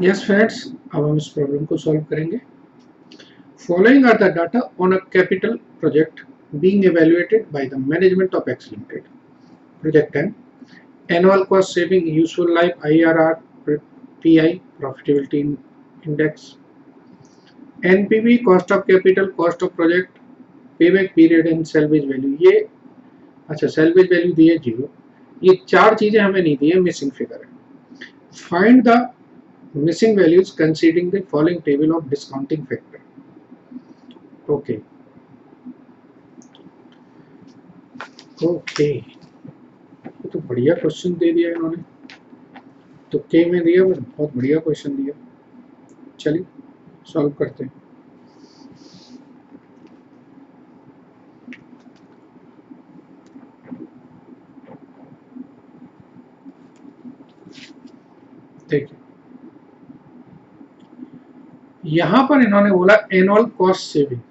Yes friends, अब हम इस प्रॉब्लम को सॉल्व करेंगे। Following are the data on a capital project being evaluated by the management of X Limited. Project 10, annual cost saving, useful life, IRR, PI, profitability index, NPV, cost of capital, cost of project, payback period and salvage value। ये अच्छा, salvage value दी है 0। ये चार चीजें हमें नहीं दी है, missing figure है। Find the missing values considering the following table of discounting factor। Okay okay, तो बढ़िया क्वेश्चन दे दिया इन्होंने, तुक्के में दिया बस, बहुत बढ़िया क्वेश्चन दिया। चलिए सॉल्व करते हैं। देखिए, यहां पर इन्होंने बोला annual cost saving.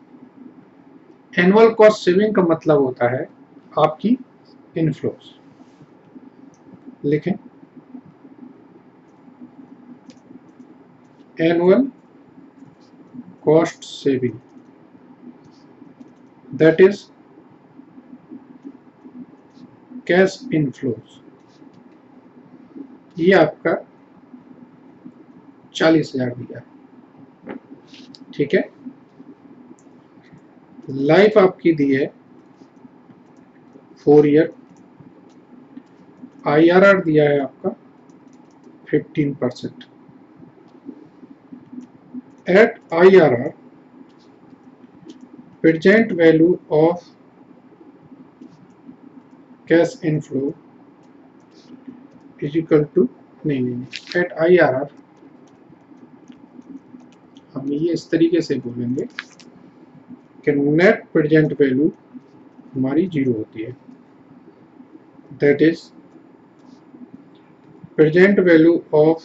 Annual cost saving का मतलब होता है आपकी इनफ्लोस। लिखें, annual cost saving, that is cash inflows. ये आपका 40,000 दिया है, ठीक है। लाइफ आपकी दी है 4 ईयर, IRR दिया है आपका 15%। At IRR, present value of cash inflow is equal to, नहीं, एट IRR हम ये इस तरीके से बोलेंगे कि नेट प्रेजेंट वैल्यू हमारी 0 होती है, that is present value of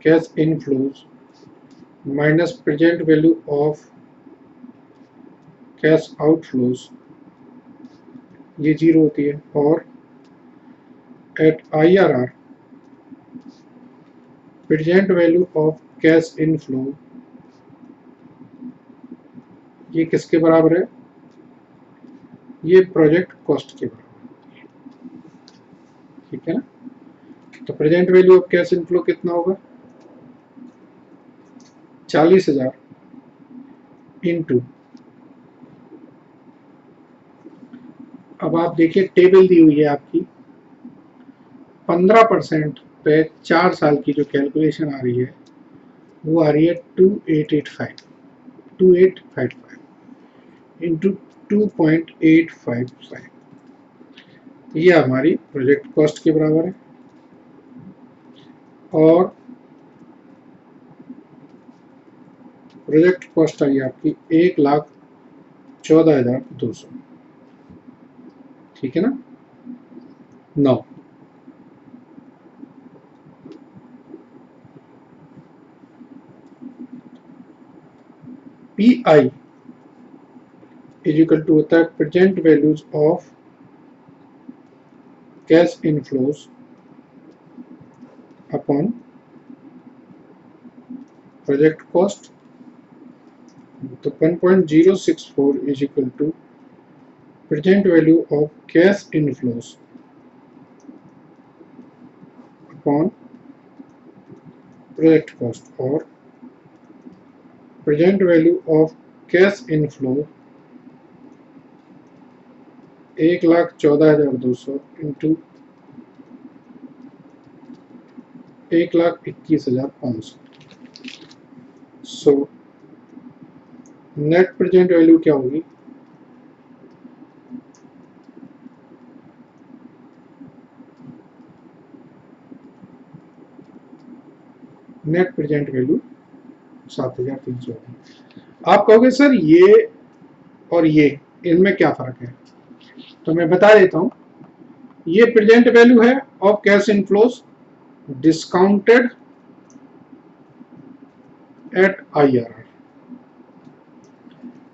cash inflows minus present value of cash outflows, ये 0 होती है। और at IRR, present value of cash inflow, ये किसके बराबर है? ये प्रोजेक्ट कॉस्ट के बराबर है, ठीक है ना। तो present value of cash inflow कितना होगा? 40,000 इंटू, अब आप देखिए टेबल दी हुई है आपकी, 15% पे 4 साल की जो कैलकुलेशन आ रही है वो आ रही है 2855 इंटू 2.855। ये हमारी प्रोजेक्ट कॉस्ट के बराबर है। और प्रोजेक्ट कॉस्ट आई आपकी 1,14,200, ठीक है ना। 9, PI इज इक्वल टू होता है present values of cash inflows upon project cost. तो 1.064 is equal to present value of cash inflows upon project cost, और present value of cash inflow 1,14,200 into 1,21,500। So net present value क्या होगी? Net present value 7,300 होगी। आप कहोगे sir ये और ये इनमें क्या फर्क है? तो मैं बता देता हूं, ये प्रेजेंट वैल्यू है of cash inflows discounted eight IRR,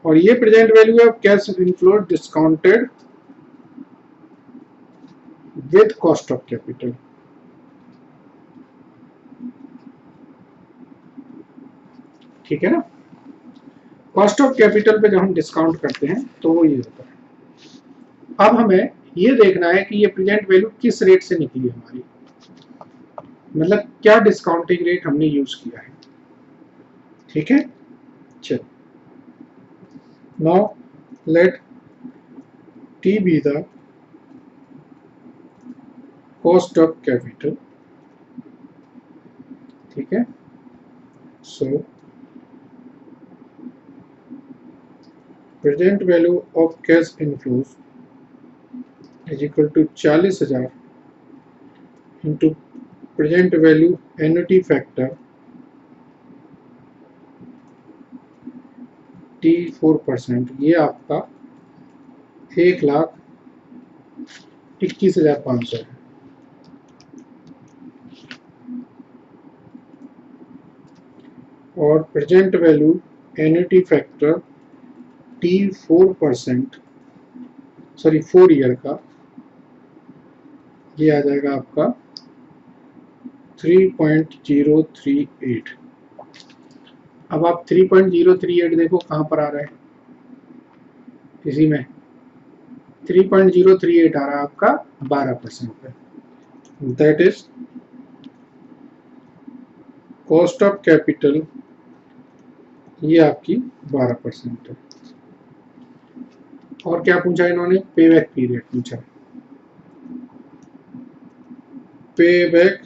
और ये प्रेजेंट वैल्यू है of cash inflow discounted with cost of capital. ठीक है ना। कॉस्ट ऑफ कैपिटल पे जब हम डिस्काउंट करते हैं तो वो ये होता है। अब हमें ये देखना है कि ये प्रेजेंट वैल्यू किस रेट से निकली हमारी, मतलब क्या डिस्काउंटिंग रेट हमने यूज किया है। ठीक है, चलो now let T be the cost of capital. ठीक है, so present value of cash inflows is equal to 40,000 into present value annuity factor T4%, ये आपका 1,21,500 है। और present value annuity factor T4%, sorry 4 year का, ये आ जाएगा आपका 3.038। अब आप 3.038 देखो कहां पर आ रहा है, इसी में 3.038 आ रहा है आपका 12% पे। That is cost of capital, ये आपकी 12% है। और क्या पूछा इन्होंने, पेबैक पीरियड पूछा। Payback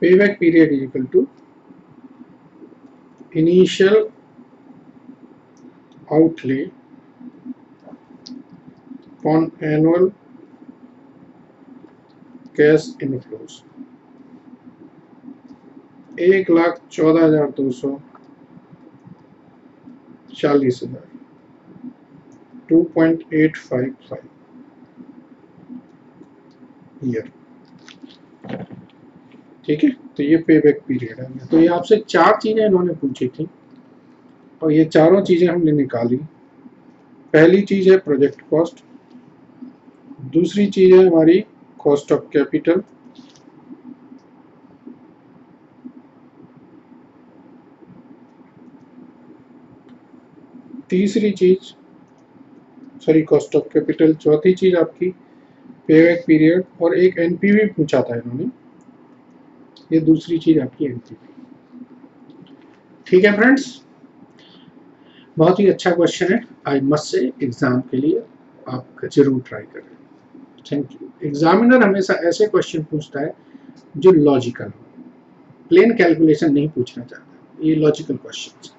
payback period is equal to initial outlay upon annual cash inflows। 1,14,240,000, 2.855 year. ठीक है, तो ये पेबैक पीरियड है। तो ये आपसे 4 चीजें इन्होंने पूछी थी और ये चारों चीजें हमने निकाली। पहली चीज है प्रोजेक्ट कॉस्ट, दूसरी चीज है हमारी कॉस्ट ऑफ कैपिटल, तीसरी चीज सॉरी कॉस्ट ऑफ कैपिटल, चौथी चीज आपकी पेबैक पीरियड, और एक एनपीवी पूछा था इन्होंने, ये दूसरी चीज आपकी एनपीवी। ठीक है फ्रेंड्स, बहुत ही अच्छा क्वेश्चन है, आई मस्ट से एग्जाम के लिए आप जरूर ट्राई करें। Thank you. एग्जामिनर हमेशा ऐसे क्वेश्चन पूछता है जो लॉजिकल हो, प्लेन कैलकुलेशन नहीं पूछना चाहता, ये लॉजिकल क्वेश्चन।